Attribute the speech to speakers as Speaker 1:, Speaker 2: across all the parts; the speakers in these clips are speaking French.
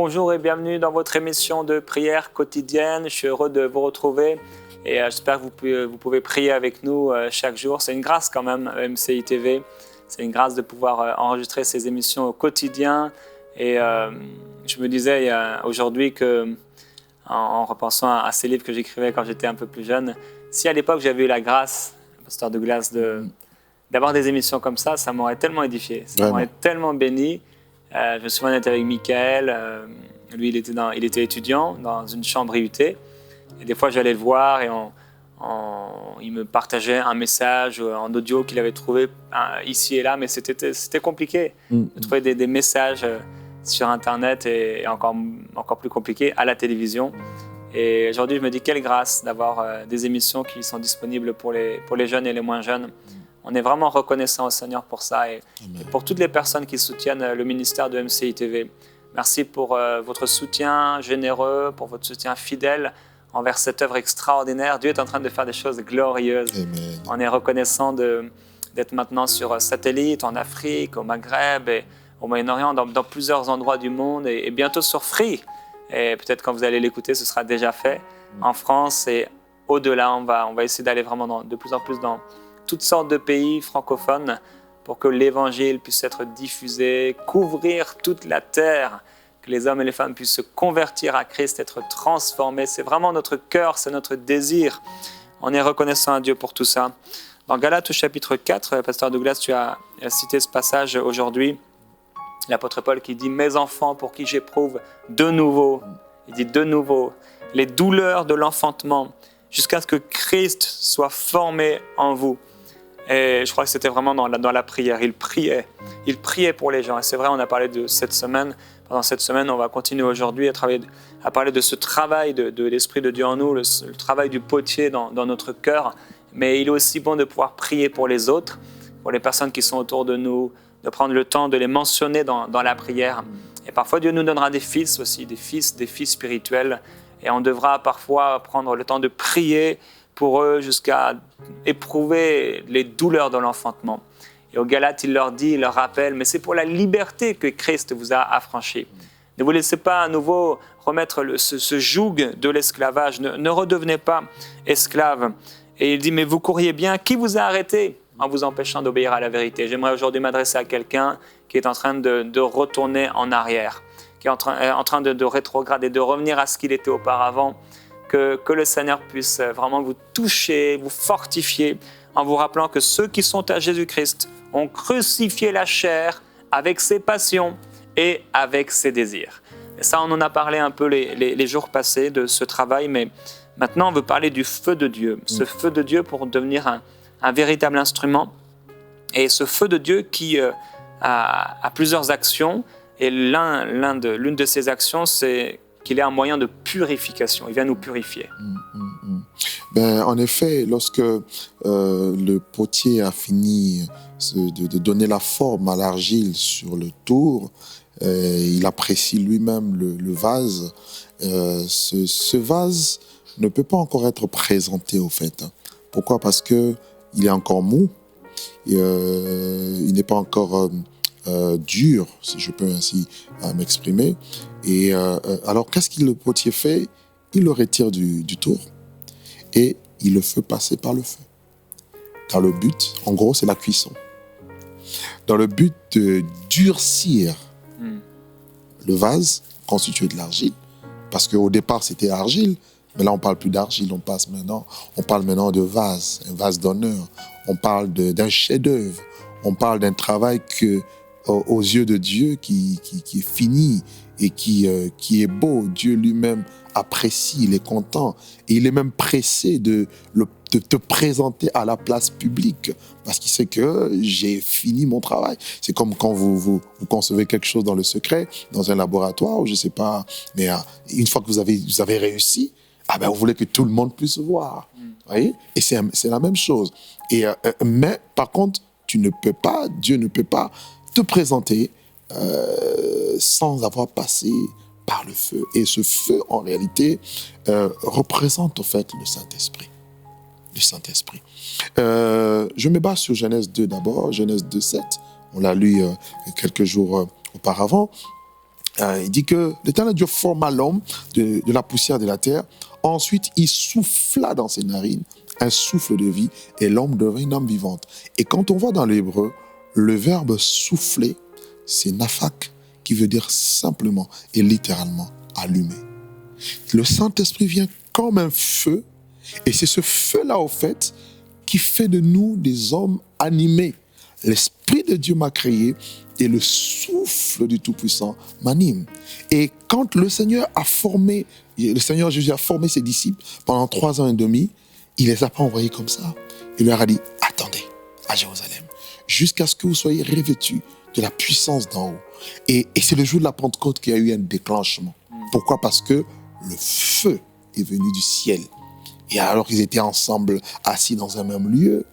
Speaker 1: Bonjour et bienvenue dans votre émission de prière quotidienne. Je suis heureux de vous retrouver et j'espère que vous pouvez prier avec nous chaque jour. C'est une grâce quand même, MCI TV. C'est une grâce de pouvoir enregistrer ces émissions au quotidien. Et je me disais aujourd'hui que, en repensant à ces livres que j'écrivais quand j'étais un peu plus jeune, si à l'époque j'avais eu la grâce, Pasteur Douglas, d'avoir des émissions comme ça m'aurait tellement édifié, ça m'aurait tellement béni. Je me souviens d'être avec Michael, lui il était étudiant dans une chambre IUT, et des fois j'allais le voir et il me partageait un message en audio qu'il avait trouvé ici et là, mais c'était compliqué de trouver des messages sur Internet et encore plus compliqué à la télévision. Et aujourd'hui je me dis quelle grâce d'avoir des émissions qui sont disponibles pour les jeunes et les moins jeunes. On est vraiment reconnaissant au Seigneur pour ça et pour toutes les personnes qui soutiennent le ministère de MCI TV. Merci pour votre soutien généreux, pour votre soutien fidèle envers cette œuvre extraordinaire. Dieu est en train de faire des choses glorieuses. Amen. On est reconnaissant d'être maintenant sur satellite en Afrique, au Maghreb et au Moyen-Orient, dans plusieurs endroits du monde et bientôt sur Free. Et peut-être quand vous allez l'écouter, ce sera déjà fait en France et au-delà. On va essayer d'aller vraiment de plus en plus dans toutes sortes de pays francophones pour que l'Évangile puisse être diffusé, couvrir toute la terre, que les hommes et les femmes puissent se convertir à Christ, être transformés. C'est vraiment notre cœur, c'est notre désir. On est reconnaissant à Dieu pour tout ça. Dans Galates au chapitre 4, Pasteur Douglas, tu as cité ce passage aujourd'hui, l'apôtre Paul qui dit « Mes enfants, pour qui j'éprouve de nouveau », il dit « de nouveau », les douleurs de l'enfantement, jusqu'à ce que Christ soit formé en vous. Et je crois que c'était vraiment dans la prière. Il priait pour les gens. Et c'est vrai, on a parlé de cette semaine. Pendant cette semaine, on va continuer aujourd'hui à parler de ce travail de l'Esprit de Dieu en nous, le travail du potier dans notre cœur. Mais il est aussi bon de pouvoir prier pour les autres, pour les personnes qui sont autour de nous, de prendre le temps de les mentionner dans la prière. Et parfois, Dieu nous donnera des fils aussi, des fils spirituels. Et on devra parfois prendre le temps de prier pour eux jusqu'à éprouver les douleurs de l'enfantement. Et aux Galates, il leur rappelle, mais c'est pour la liberté que Christ vous a affranchis. Ne vous laissez pas à nouveau remettre ce joug de l'esclavage, ne redevenez pas esclaves. Et il dit, mais vous couriez bien, qui vous a arrêté en vous empêchant d'obéir à la vérité? J'aimerais aujourd'hui m'adresser à quelqu'un qui est en train de retourner en arrière, qui est en train de rétrograder, de revenir à ce qu'il était auparavant. Que le Seigneur puisse vraiment vous toucher, vous fortifier, en vous rappelant que ceux qui sont à Jésus-Christ ont crucifié la chair avec ses passions et avec ses désirs. Et ça, on en a parlé un peu les jours passés de ce travail, mais maintenant, on veut parler du feu de Dieu. Ce feu de Dieu pour devenir un véritable instrument. Et ce feu de Dieu qui a plusieurs actions. Et l'une de ces actions, c'est qu'il est un moyen de purification. Il vient nous purifier.
Speaker 2: En effet, lorsque le potier a fini de donner la forme à l'argile sur le tour, il apprécie lui-même le vase. Ce vase ne peut pas encore être présenté, au fait. Pourquoi? Parce qu'il est encore mou. Il n'est pas encore dur, si je peux ainsi m'exprimer. Et alors, qu'est-ce que le potier fait? Il le retire du tour et il le fait passer par le feu. Dans le but, en gros, c'est la cuisson. Dans le but de durcir le vase constitué de l'argile, parce qu'au départ, c'était argile, mais là, on ne parle plus d'argile, on parle maintenant de vase, un vase d'honneur. On parle d'un chef-d'œuvre. On parle d'un travail que, aux yeux de Dieu qui est fini et qui est beau. Dieu lui-même apprécie, il est content. Et il est même pressé de te présenter à la place publique parce qu'il sait que j'ai fini mon travail. C'est comme quand vous concevez quelque chose dans le secret, dans un laboratoire, ou je ne sais pas, mais une fois que vous avez réussi, vous voulez que tout le monde puisse voir. Voyez? Et c'est la même chose. Mais par contre, Dieu ne peut pas te présenter sans avoir passé par le feu. Et ce feu, en réalité, représente, en fait, le Saint-Esprit. Le Saint-Esprit. Je me base sur Genèse 2 d'abord, Genèse 2, 7. On l'a lu quelques jours auparavant. Il dit que l'Éternel Dieu forma l'homme de la poussière de la terre. Ensuite, il souffla dans ses narines un souffle de vie et l'homme devint une âme vivante. Et quand on voit dans l'hébreu, le verbe souffler, c'est nafak, qui veut dire simplement et littéralement allumer. Le Saint-Esprit vient comme un feu, et c'est ce feu-là, au fait, qui fait de nous des hommes animés. L'Esprit de Dieu m'a créé, et le souffle du Tout-Puissant m'anime. Et quand le Seigneur Jésus a formé ses disciples pendant 3 ans et demi, il ne les a pas envoyés comme ça. Il leur a dit, attendez à Jérusalem, jusqu'à ce que vous soyez revêtus de la puissance d'en haut. Et c'est le jour de la Pentecôte qu'il y a eu un déclenchement. Pourquoi? Parce que le feu est venu du ciel. Et alors qu'ils étaient ensemble, assis dans un même lieu,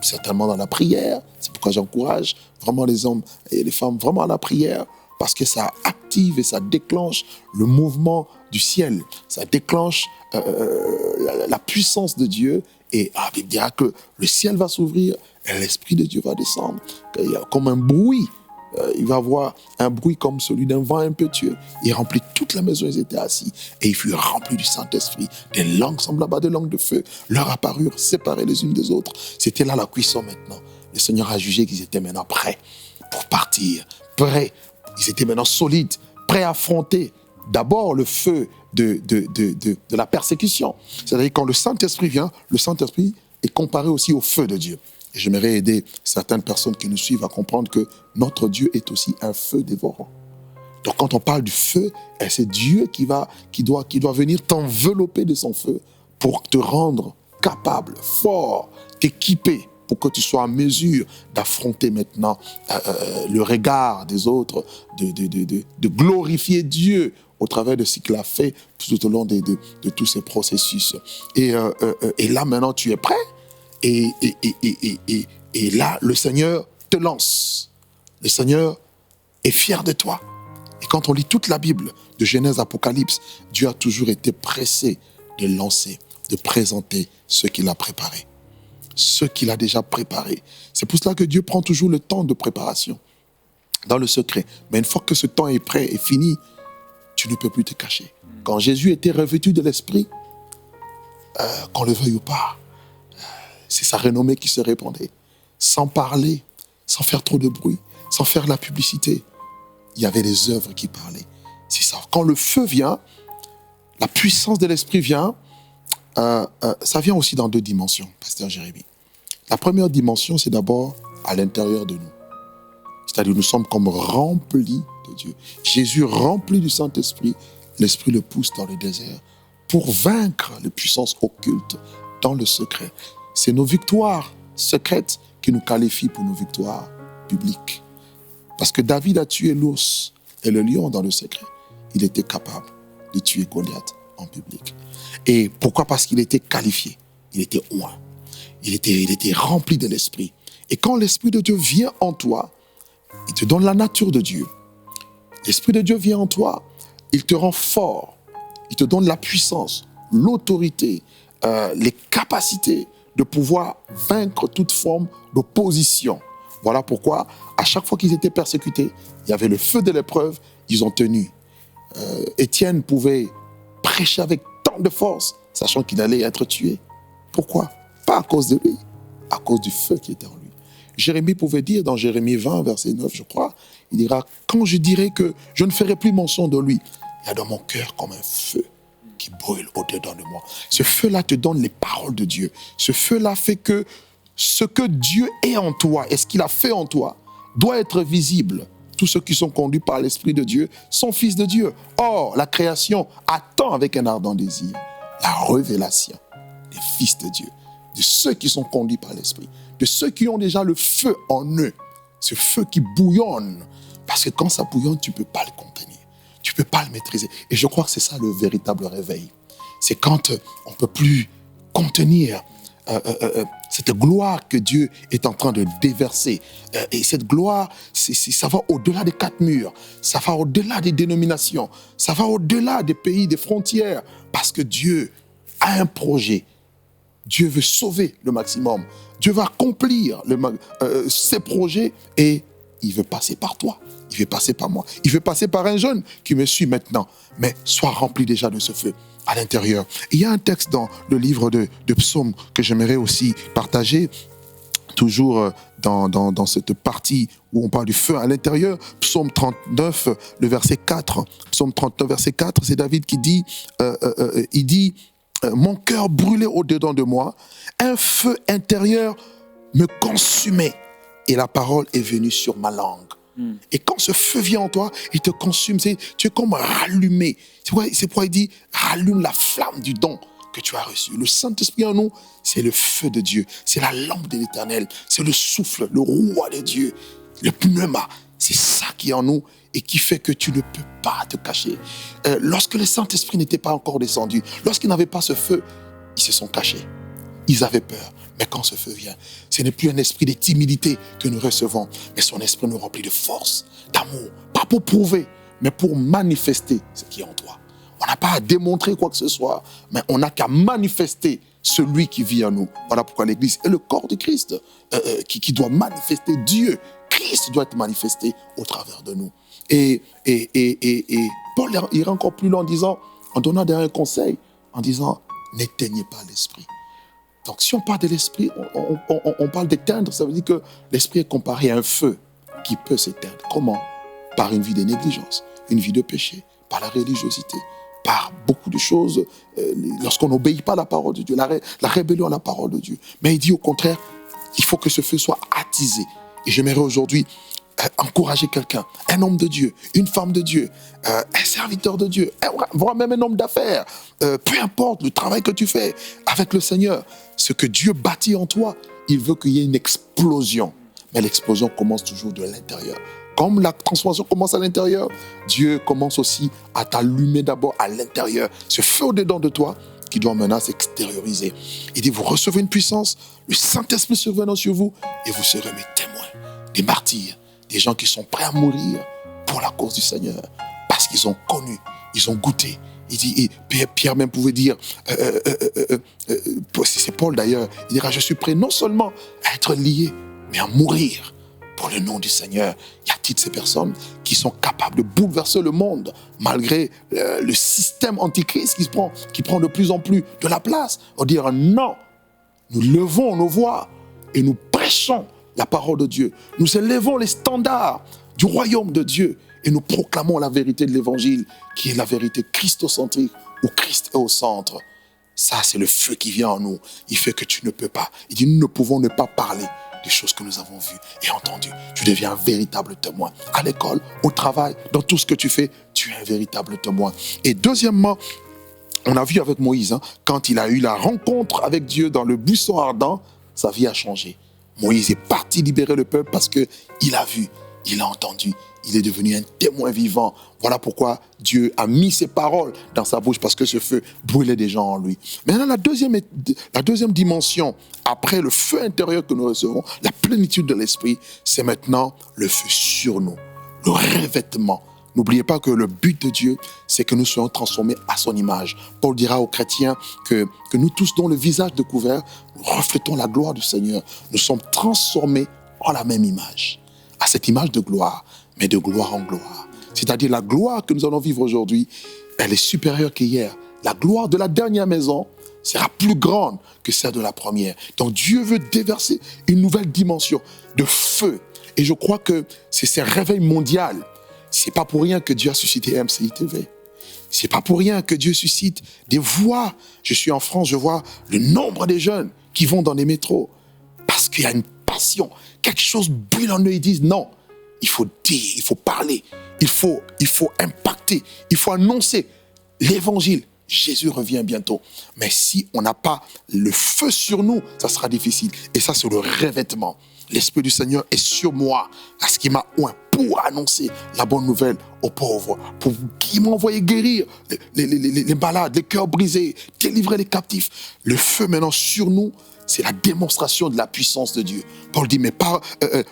Speaker 2: certainement dans la prière. C'est pourquoi j'encourage vraiment les hommes et les femmes vraiment à la prière, parce que ça active et ça déclenche le mouvement du ciel. Ça déclenche la puissance de Dieu. Et la Bible dira que le ciel va s'ouvrir et l'Esprit de Dieu va descendre. Il y a comme un bruit. Il va y avoir un bruit comme celui d'un vent impétueux. Il remplit toute la maison, ils étaient assis. Et ils furent remplis du Saint-Esprit. Des langues semblables à des langues de feu leur apparurent, séparées les unes des autres. C'était là la cuisson maintenant. Le Seigneur a jugé qu'ils étaient maintenant prêts pour partir. Prêts. Ils étaient maintenant solides, prêts à affronter d'abord le feu de la persécution. C'est-à-dire quand le Saint-Esprit vient, le Saint-Esprit est comparé aussi au feu de Dieu. Et j'aimerais aider certaines personnes qui nous suivent à comprendre que notre Dieu est aussi un feu dévorant. Donc quand on parle du feu, c'est Dieu qui doit venir t'envelopper de son feu pour te rendre capable, fort, t'équiper, pour que tu sois en mesure d'affronter maintenant le regard des autres, de glorifier Dieu au travers de ce qu'il a fait tout au long de tous ces processus. Et là maintenant tu es prêt. Et là, le Seigneur te lance. Le Seigneur est fier de toi. Et quand on lit toute la Bible, de Genèse à Apocalypse, Dieu a toujours été pressé de lancer, de présenter ce qu'il a préparé. Ce qu'il a déjà préparé. C'est pour cela que Dieu prend toujours le temps de préparation, dans le secret. Mais une fois que ce temps est prêt et fini, tu ne peux plus te cacher. Quand Jésus était revêtu de l'Esprit, qu'on le veuille ou pas, c'est sa renommée qui se répandait. Sans parler, sans faire trop de bruit, sans faire la publicité. Il y avait des œuvres qui parlaient. C'est ça. Quand le feu vient, la puissance de l'Esprit vient, ça vient aussi dans 2 dimensions, Pasteur Jérémie. La première dimension, c'est d'abord à l'intérieur de nous. C'est-à-dire nous sommes comme remplis de Dieu. Jésus rempli du Saint-Esprit, l'Esprit le pousse dans le désert pour vaincre les puissances occultes dans le secret. C'est nos victoires secrètes qui nous qualifient pour nos victoires publiques. Parce que David a tué l'ours et le lion dans le secret. Il était capable de tuer Goliath en public. Et pourquoi? Parce qu'il était qualifié, il était oint, il était rempli de l'Esprit. Et quand l'Esprit de Dieu vient en toi, il te donne la nature de Dieu. L'Esprit de Dieu vient en toi, il te rend fort, il te donne la puissance, l'autorité, les capacités de pouvoir vaincre toute forme d'opposition. Voilà pourquoi, à chaque fois qu'ils étaient persécutés, il y avait le feu de l'épreuve, ils ont tenu. Étienne pouvait prêcher avec tant de force, sachant qu'il allait être tué. Pourquoi? Pas à cause de lui, à cause du feu qui était en lui. Jérémie pouvait dire dans Jérémie 20, verset 9, je crois, il dira, quand je dirai que je ne ferai plus mention de lui, il y a dans mon cœur comme un feu qui brûle au-dedans de moi. Ce feu-là te donne les paroles de Dieu. Ce feu-là fait que ce que Dieu est en toi et ce qu'il a fait en toi doit être visible. Tous ceux qui sont conduits par l'Esprit de Dieu sont fils de Dieu. Or, la création attend avec un ardent désir la révélation des fils de Dieu, de ceux qui sont conduits par l'Esprit, de ceux qui ont déjà le feu en eux, ce feu qui bouillonne. Parce que quand ça bouillonne, tu ne peux pas le contenir. Tu ne peux pas le maîtriser. Et je crois que c'est ça le véritable réveil. C'est quand on ne peut plus contenir cette gloire que Dieu est en train de déverser. Et cette gloire, ça va au-delà des 4 murs. Ça va au-delà des dénominations. Ça va au-delà des pays, des frontières. Parce que Dieu a un projet. Dieu veut sauver le maximum. Dieu va accomplir ses projets et il veut passer par toi. il veut passer par moi. Il veut passer par un jeune qui me suit maintenant. Mais sois rempli déjà de ce feu à l'intérieur. Il y a un texte dans le livre de Psaumes que j'aimerais aussi partager, toujours dans cette partie où on parle du feu à l'intérieur. Psaume 39, le verset 4. Psaume 39, verset 4, c'est David qui dit, il dit, mon cœur brûlait au-dedans de moi, un feu intérieur me consumait et la parole est venue sur ma langue. Et quand ce feu vient en toi, il te consume, tu es comme rallumé. C'est pourquoi il dit, rallume la flamme du don que tu as reçu. Le Saint-Esprit en nous, c'est le feu de Dieu, c'est la lampe de l'Éternel, c'est le souffle, le roi de Dieu, le pneuma. C'est ça qui est en nous et qui fait que tu ne peux pas te cacher. Lorsque le Saint-Esprit n'était pas encore descendu, lorsqu'ils n'avaient pas ce feu, ils se sont cachés. Ils avaient peur. Mais quand ce feu vient, ce n'est plus un esprit de timidité que nous recevons, mais son esprit nous remplit de force, d'amour, pas pour prouver, mais pour manifester ce qui est en toi. On n'a pas à démontrer quoi que ce soit, mais on n'a qu'à manifester celui qui vit en nous. Voilà pourquoi l'Église est le corps de Christ, qui doit manifester Dieu. Christ doit être manifesté au travers de nous. Et Paul ira encore plus loin en donnant un conseil, en disant, n'éteignez pas l'esprit. Donc si on parle de l'esprit, on parle d'éteindre, ça veut dire que l'esprit est comparé à un feu qui peut s'éteindre. Comment? Par une vie de négligence, une vie de péché, par la religiosité, par beaucoup de choses, lorsqu'on n'obéit pas à la parole de Dieu, la rébellion à la parole de Dieu. Mais il dit au contraire, il faut que ce feu soit attisé. Et j'aimerais aujourd'hui encourager quelqu'un, un homme de Dieu, une femme de Dieu, un serviteur de Dieu, voire même un homme d'affaires, peu importe le travail que tu fais avec le Seigneur, ce que Dieu bâtit en toi, il veut qu'il y ait une explosion. Mais l'explosion commence toujours de l'intérieur. Comme la transformation commence à l'intérieur, Dieu commence aussi à t'allumer d'abord à l'intérieur. Ce feu au-dedans de toi qui doit maintenant s'extérioriser. Il dit, vous recevez une puissance, le Saint-Esprit survenant sur vous, et vous serez mes témoins, des martyrs, des gens qui sont prêts à mourir pour la cause du Seigneur, parce qu'ils ont connu, ils ont goûté. Il dit, et Pierre même pouvait dire, c'est Paul d'ailleurs, il dira, je suis prêt non seulement à être lié, mais à mourir pour le nom du Seigneur. Y a-t-il de ces personnes qui sont capables de bouleverser le monde, malgré le système antichrist qui prend de plus en plus de la place? On dira non, nous levons nos voix et nous prêchons la parole de Dieu. Nous élevons les standards du royaume de Dieu et nous proclamons la vérité de l'évangile, qui est la vérité christocentrique, où Christ est au centre. Ça, c'est le feu qui vient en nous. Il fait que tu ne peux pas. Il dit, nous ne pouvons ne pas parler des choses que nous avons vues et entendues. Tu deviens un véritable témoin. À l'école, au travail, dans tout ce que tu fais, tu es un véritable témoin. Et deuxièmement, on a vu avec Moïse, quand il a eu la rencontre avec Dieu dans le buisson ardent, sa vie a changé. Moïse est parti libérer le peuple parce qu'il a vu, il a entendu, il est devenu un témoin vivant. Voilà pourquoi Dieu a mis ses paroles dans sa bouche, parce que ce feu brûlait des gens en lui. Maintenant, la deuxième dimension, après le feu intérieur que nous recevons, la plénitude de l'esprit, c'est maintenant le feu sur nous, le revêtement. N'oubliez pas que le but de Dieu, c'est que nous soyons transformés à son image. Paul dira aux chrétiens que nous tous, dont le visage découvert, nous reflétons la gloire du Seigneur. Nous sommes transformés en la même image, à cette image de gloire, mais de gloire en gloire. C'est-à-dire la gloire que nous allons vivre aujourd'hui, elle est supérieure qu'hier. La gloire de la dernière maison sera plus grande que celle de la première. Donc Dieu veut déverser une nouvelle dimension de feu. Et je crois que c'est ce réveil mondial. C'est pas pour rien que Dieu a suscité MCI TV. C'est pas pour rien que Dieu suscite des voix. Je suis en France, je vois le nombre de jeunes qui vont dans les métros. Parce qu'il y a une passion, quelque chose brûle en eux. Ils disent non, il faut dire, il faut parler, il faut impacter, il faut annoncer l'évangile. Jésus revient bientôt. Mais si on n'a pas le feu sur nous, ça sera difficile. Et ça, c'est le revêtement. L'Esprit du Seigneur est sur moi, parce qu'il m'a oint pour annoncer la bonne nouvelle aux pauvres, pour qu'il m'a envoyé guérir les malades, les cœurs brisés, délivrer les captifs. Le feu maintenant sur nous, c'est la démonstration de la puissance de Dieu. Paul dit, mais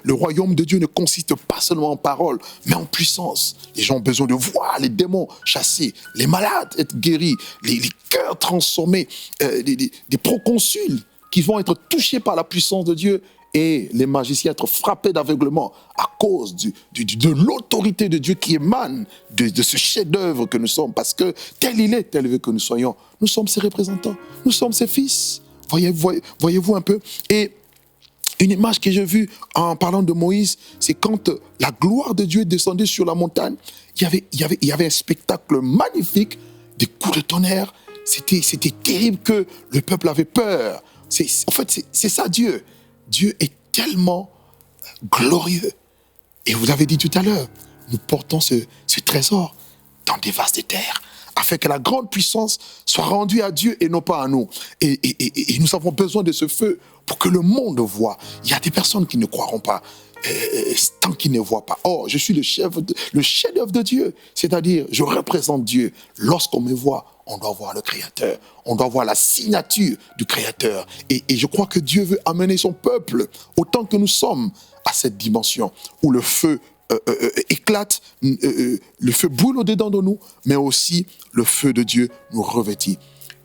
Speaker 2: le royaume de Dieu ne consiste pas seulement en paroles, mais en puissance. Les gens ont besoin de voir les démons chassés, les malades être guéris, les cœurs transformés, des proconsuls qui vont être touchés par la puissance de Dieu et les magiciens être frappés d'aveuglement à cause de l'autorité de Dieu qui émane de ce chef-d'œuvre que nous sommes. Parce que tel il est, tel veut que nous soyons. Nous sommes ses représentants, nous sommes ses fils. Voyez-vous un peu? Et une image que j'ai vue en parlant de Moïse, c'est quand la gloire de Dieu est descendue sur la montagne, il y avait un spectacle magnifique, des coups de tonnerre. C'était terrible que le peuple avait peur. En fait, c'est ça Dieu. Dieu est tellement glorieux. Et vous l'avez dit tout à l'heure, nous portons ce trésor dans des vases de terre, afin que la grande puissance soit rendue à Dieu et non pas à nous. Et nous avons besoin de ce feu pour que le monde voie. Il y a des personnes qui ne croiront pas tant qu'ils ne voient pas. Oh, je suis le chef-d'œuvre de Dieu. C'est-à-dire, je représente Dieu. Lorsqu'on me voit, on doit voir le Créateur. On doit voir la signature du Créateur. Et je crois que Dieu veut amener son peuple, autant que nous sommes, à cette dimension où le feu éclate, le feu brûle au-dedans de nous, mais aussi le feu de Dieu nous revêtit.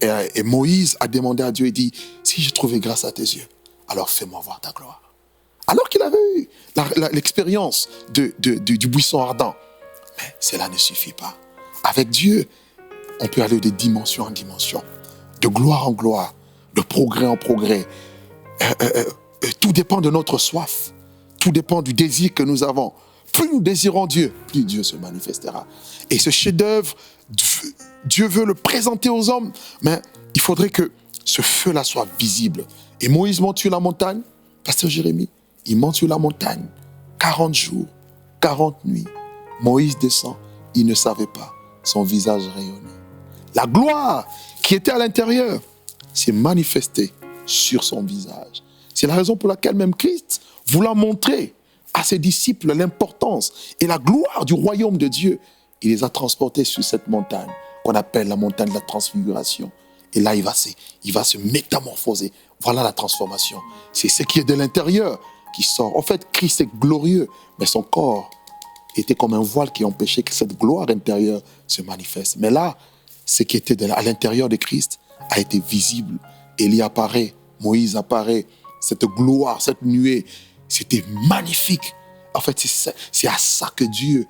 Speaker 2: Et Moïse a demandé à Dieu et dit, si j'ai trouvé grâce à tes yeux, alors fais-moi voir ta gloire. Alors qu'il avait eu l'expérience du buisson ardent. Mais cela ne suffit pas. Avec Dieu, on peut aller de dimension en dimension, de gloire en gloire, de progrès en progrès. Tout dépend de notre soif. Tout dépend du désir que nous avons. Plus nous désirons Dieu, plus Dieu se manifestera. Et ce chef-d'œuvre, Dieu veut le présenter aux hommes, mais il faudrait que ce feu-là soit visible. Et Moïse monte sur la montagne, Pasteur Jérémie, il monte sur la montagne, 40 jours, 40 nuits. Moïse descend, il ne savait pas, son visage rayonnait. La gloire qui était à l'intérieur s'est manifestée sur son visage. C'est la raison pour laquelle même Christ, voulant montrer à ses disciples l'importance et la gloire du royaume de Dieu, il les a transportés sur cette montagne qu'on appelle la montagne de la transfiguration. Et là, il va se métamorphoser. Voilà la transformation. C'est ce qui est de l'intérieur qui sort. En fait, Christ est glorieux, mais son corps était comme un voile qui empêchait que cette gloire intérieure se manifeste. Mais là, ce qui était à l'intérieur de Christ a été visible. Élie apparaît, Moïse apparaît, cette gloire, cette nuée, c'était magnifique. En fait, c'est à ça que Dieu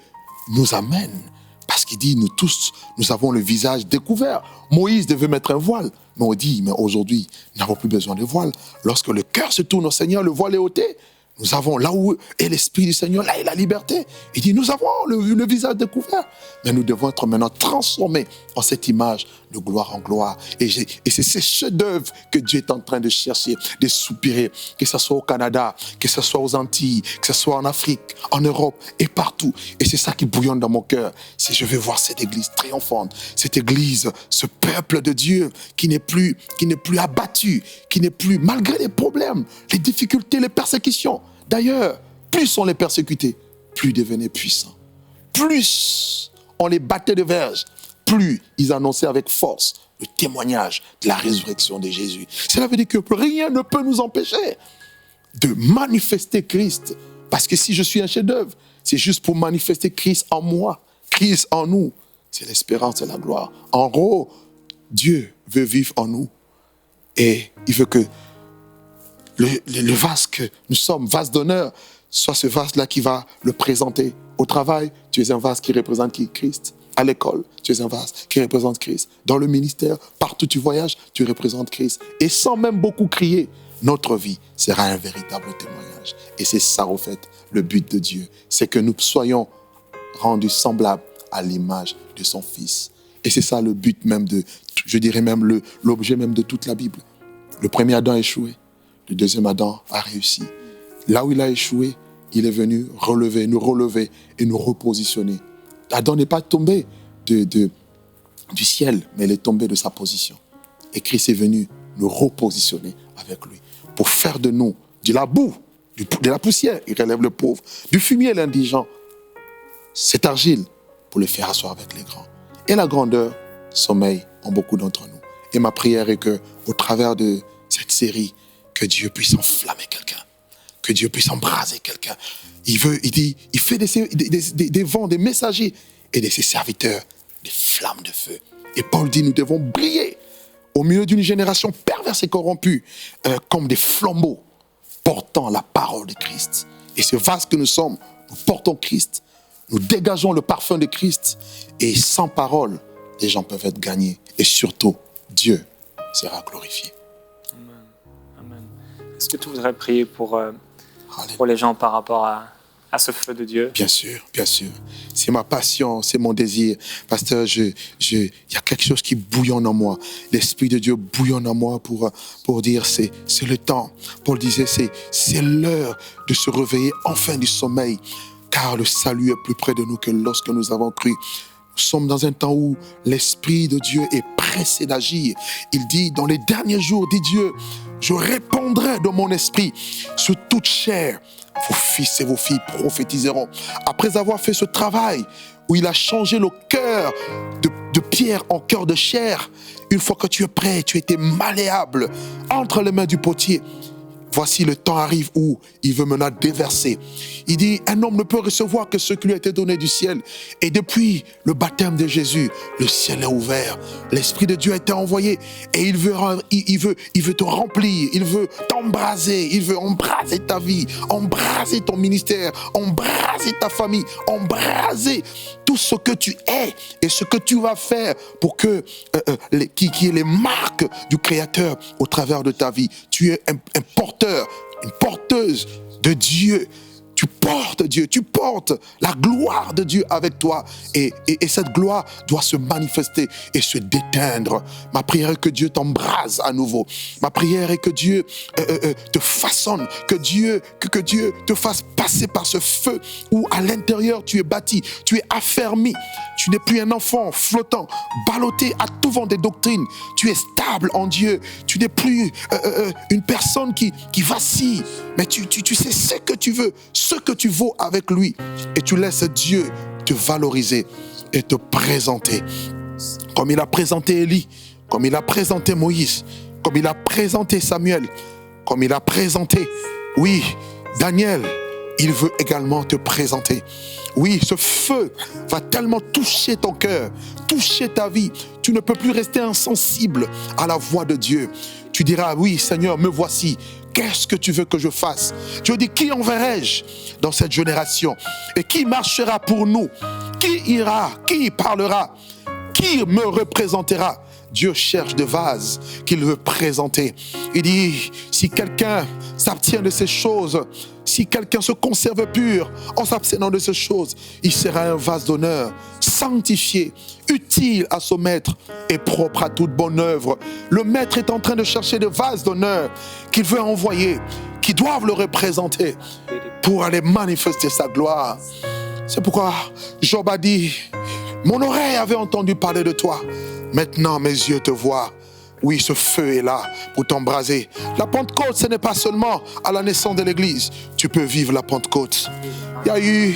Speaker 2: nous amène. Parce qu'il dit, nous tous, nous avons le visage découvert. Moïse devait mettre un voile. Mais on dit, mais aujourd'hui, nous n'avons plus besoin de voile. Lorsque le cœur se tourne au Seigneur, le voile est ôté. Nous avons là où est l'Esprit du Seigneur, là est la liberté. Il dit, nous avons le visage découvert. Mais nous devons être maintenant transformés en cette image de gloire en gloire. Et c'est ces chefs-d'œuvre que Dieu est en train de chercher, de soupirer, que ce soit au Canada, que ce soit aux Antilles, que ce soit en Afrique, en Europe et partout. Et c'est ça qui bouillonne dans mon cœur. Si je veux voir cette église triomphante, cette église, ce peuple de Dieu qui n'est plus abattu, qui n'est plus, malgré les problèmes, les difficultés, les persécutions. D'ailleurs, plus on les persécutait, plus ils devenaient puissants. Plus on les battait de verge, plus ils annonçaient avec force le témoignage de la résurrection de Jésus. Cela veut dire que rien ne peut nous empêcher de manifester Christ. Parce que si je suis un chef-d'œuvre, c'est juste pour manifester Christ en moi, Christ en nous. C'est l'espérance et la gloire. En gros, Dieu veut vivre en nous. Et il veut que le vase que nous sommes, vase d'honneur, soit ce vase-là qui va le présenter. Au travail, tu es un vase qui représente qui? Christ. À l'école, tu es un vase qui représente Christ. Dans le ministère, partout où tu voyages, tu représentes Christ. Et sans même beaucoup crier, notre vie sera un véritable témoignage. Et c'est ça, au fait, le but de Dieu. C'est que nous soyons rendus semblables à l'image de son Fils. Et c'est ça le but même je dirais même l'objet même de toute la Bible. Le premier Adam a échoué. Le deuxième Adam a réussi. Là où il a échoué, il est venu nous relever et nous repositionner. Adam n'est pas tombé du ciel, mais il est tombé de sa position. Et Christ est venu nous repositionner avec lui pour faire de nous, de la boue, de la poussière, il relève le pauvre, du fumier l'indigent, cette argile pour le faire asseoir avec les grands. Et la grandeur sommeille en beaucoup d'entre nous. Et ma prière est que, au travers de cette série, que Dieu puisse enflammer quelqu'un, que Dieu puisse embraser quelqu'un. Il fait des vents, des messagers et de ses serviteurs, des flammes de feu. Et Paul dit, nous devons briller au milieu d'une génération perverse et corrompue, comme des flambeaux portant la parole de Christ. Et ce vase que nous sommes, nous portons Christ, nous dégageons le parfum de Christ, et sans parole, les gens peuvent être gagnés. Et surtout, Dieu sera glorifié.
Speaker 1: Amen. Amen. Est-ce que tu voudrais prier pour les gens par rapport à ce feu de Dieu?
Speaker 2: Bien sûr, bien sûr. C'est ma passion, c'est mon désir. Pasteur, il y a quelque chose qui bouillonne en moi. L'Esprit de Dieu bouillonne en moi pour dire c'est le temps. Paul disait c'est l'heure de se réveiller enfin du sommeil, car le salut est plus près de nous que lorsque nous avons cru. Nous sommes dans un temps où l'Esprit de Dieu est pressé d'agir. Il dit, dans les derniers jours, dit Dieu, je répandrai de mon esprit sur toute chair. Vos fils et vos filles prophétiseront. Après avoir fait ce travail où il a changé le cœur de pierre en cœur de chair, une fois que tu es prêt, tu étais malléable entre les mains du potier. Voici le temps arrive où il veut maintenant déverser. Il dit, un homme ne peut recevoir que ce qui lui a été donné du ciel. Et depuis le baptême de Jésus, le ciel est ouvert. L'Esprit de Dieu a été envoyé et il veut te remplir, il veut t'embraser, il veut embraser ta vie, embraser ton ministère, embraser ta famille, embraser tout ce que tu es et ce que tu vas faire pour que qui est les marques du Créateur au travers de ta vie. Tu es un porteur, une porteuse de Dieu. Tu portes Dieu, tu portes la gloire de Dieu avec toi. Et cette gloire doit se manifester et se déteindre. Ma prière est que Dieu t'embrase à nouveau. Ma prière est que Dieu te façonne, que Dieu te fasse passer par ce feu où à l'intérieur tu es bâti, tu es affermi. Tu n'es plus un enfant flottant, ballotté à tout vent des doctrines. Tu es stable en Dieu. Tu n'es plus une personne qui vacille. Mais tu sais ce que tu veux, ce que tu vaux avec lui. Et tu laisses Dieu te valoriser et te présenter. Comme il a présenté Élie, comme il a présenté Moïse, comme il a présenté Samuel, comme il a présenté, oui, Daniel, il veut également te présenter. Oui, ce feu va tellement toucher ton cœur, toucher ta vie. Tu ne peux plus rester insensible à la voix de Dieu. Tu diras, oui, Seigneur, me voici. Qu'est-ce que tu veux que je fasse? Dieu dit, qui enverrai-je dans cette génération? Et qui marchera pour nous? Qui ira? Qui parlera? Qui me représentera? Dieu cherche des vases qu'il veut présenter. Il dit, si quelqu'un s'abstient de ces choses, si quelqu'un se conserve pur en s'abstenant de ces choses, il sera un vase d'honneur, sanctifié, utile à son maître et propre à toute bonne œuvre. Le maître est en train de chercher des vases d'honneur qu'il veut envoyer, qui doivent le représenter pour aller manifester sa gloire. C'est pourquoi Job a dit, mon oreille avait entendu parler de toi. Maintenant, mes yeux te voient. Oui, ce feu est là pour t'embraser. La Pentecôte, ce n'est pas seulement à la naissance de l'Église. Tu peux vivre la Pentecôte. Il y a eu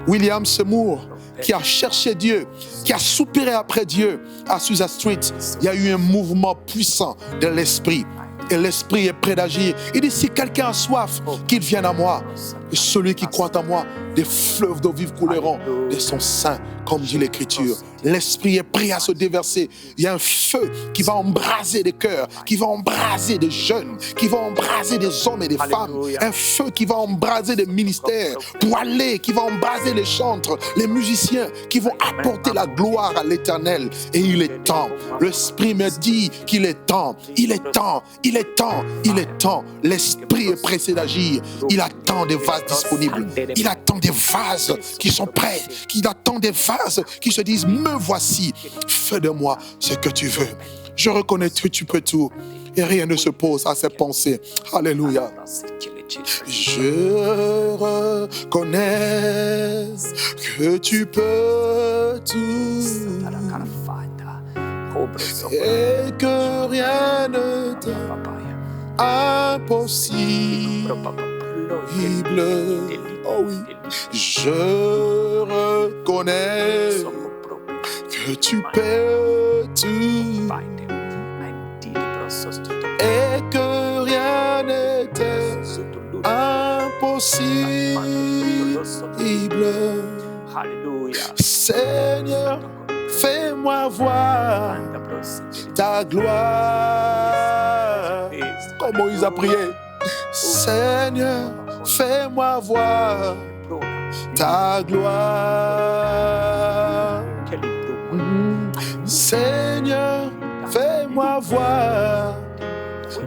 Speaker 2: William Seymour qui a cherché Dieu, qui a soupiré après Dieu à Azusa Street. Il y a eu un mouvement puissant de l'Esprit. Et l'Esprit est prêt d'agir. Il dit, si quelqu'un a soif, qu'il vienne à moi. Et celui qui croit en moi, des fleuves d'eau vive couleront de son sein, comme dit l'Écriture. L'Esprit est prêt à se déverser. Il y a un feu qui va embraser des cœurs, qui va embraser des jeunes, qui va embraser des hommes et des femmes. Un feu qui va embraser des ministères pour aller, qui va embraser les chantres, les musiciens, qui vont apporter la gloire à l'Éternel. Et il est temps. L'Esprit me dit qu'il est temps. Il est temps. Il est temps. Il est temps. L'Esprit est pressé d'agir. Il attend des vases disponibles. Il attend des vases qui sont prêts. Il attend des vases qui se disent, me voici, fais de moi ce que tu veux. Je reconnais que tu peux tout et rien ne se pose à ses pensées. Alléluia. Je reconnais que tu peux tout et que rien ne t'est impossible. Oh oui, je reconnais que tu peux tout et que rien n'était impossible. Seigneur, fais-moi voir ta gloire. Comme Moïse a prié, Seigneur, fais-moi voir ta gloire. Seigneur, fais-moi voir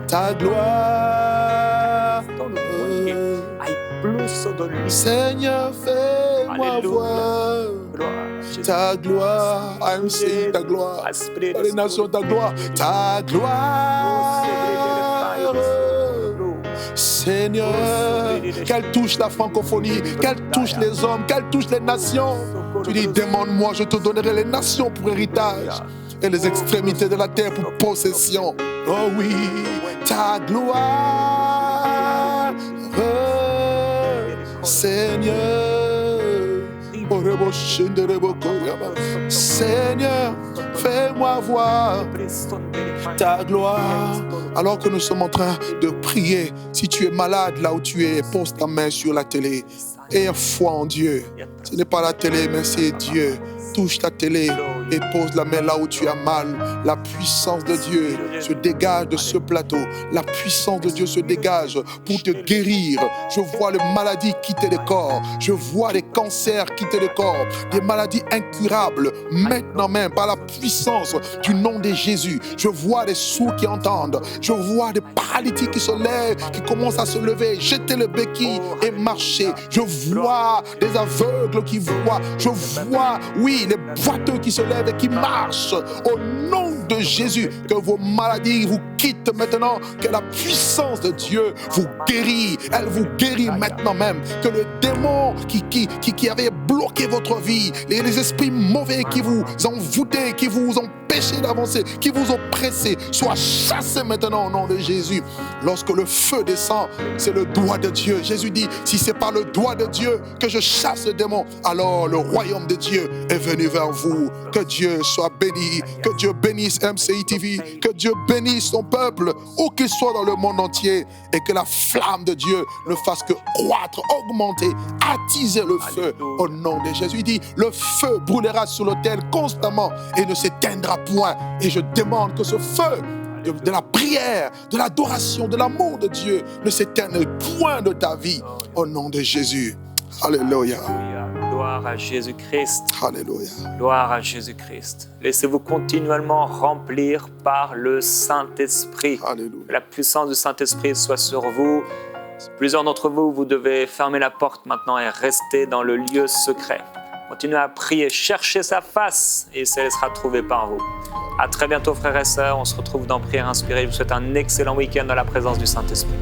Speaker 2: ta gloire. Seigneur, fais-moi voir ta gloire. AMCI, ta gloire. Dans les nations, ta gloire. Ta gloire. Seigneur, qu'elle touche la francophonie, qu'elle touche les hommes, qu'elle touche les nations. Tu dis, demande-moi, je te donnerai les nations pour héritage et les extrémités de la terre pour possession. Oh oui, ta gloire, Seigneur. Seigneur, fais-moi voir ta gloire. Alors que nous sommes en train de prier, si tu es malade là où tu es, pose ta main sur la télé. Aie foi en Dieu. Ce n'est pas la télé, mais c'est Dieu. Touche ta télé et pose la main là où tu as mal. La puissance de Dieu se dégage de ce plateau. La puissance de Dieu se dégage pour te guérir. Je vois les maladies quitter le corps. Je vois les cancers quitter le corps. Des maladies incurables, maintenant même, par la puissance du nom de Jésus. Je vois des sourds qui entendent. Je vois des paralytiques qui se lèvent, qui commencent à se lever, jeter le béquille et marcher. Je vois des aveugles qui voient. Je vois, oui, les boiteux qui se lèvent et qui marchent. Au nom de Jésus, que vos maladies vous quittent maintenant, que la puissance de Dieu vous guérit. Elle vous guérit maintenant même. Que le démon qui avait bloqué votre vie, les esprits mauvais qui vous envoûtaient, qui vous empêchaient d'avancer, qui vous oppressaient, soient chassés maintenant au nom de Jésus. Lorsque le feu descend, c'est le doigt de Dieu. Jésus dit, si c'est par le doigt de Dieu que je chasse le démon, alors le royaume de Dieu est venu vers vous. Que Dieu soit béni, que Dieu bénisse MCI TV, que Dieu bénisse son peuple, où qu'il soit dans le monde entier, et que la flamme de Dieu ne fasse que croître, augmenter, attiser le feu au nom de Jésus. Il dit, le feu brûlera sur l'autel constamment et ne s'éteindra point. Et je demande que ce feu de la prière, de l'adoration, de l'amour de Dieu ne s'éteigne point de ta vie au nom de Jésus. Alléluia.
Speaker 1: Gloire à Jésus-Christ.
Speaker 2: Alléluia.
Speaker 1: Gloire à Jésus-Christ. Laissez-vous continuellement remplir par le Saint-Esprit.
Speaker 2: Alléluia.
Speaker 1: Que la puissance du Saint-Esprit soit sur vous. Plusieurs d'entre vous, vous devez fermer la porte maintenant et rester dans le lieu secret. Continuez à prier, cherchez sa face et elle sera trouvée par vous. À très bientôt frères et sœurs, on se retrouve dans Prière Inspirée. Je vous souhaite un excellent week-end dans la présence du Saint-Esprit.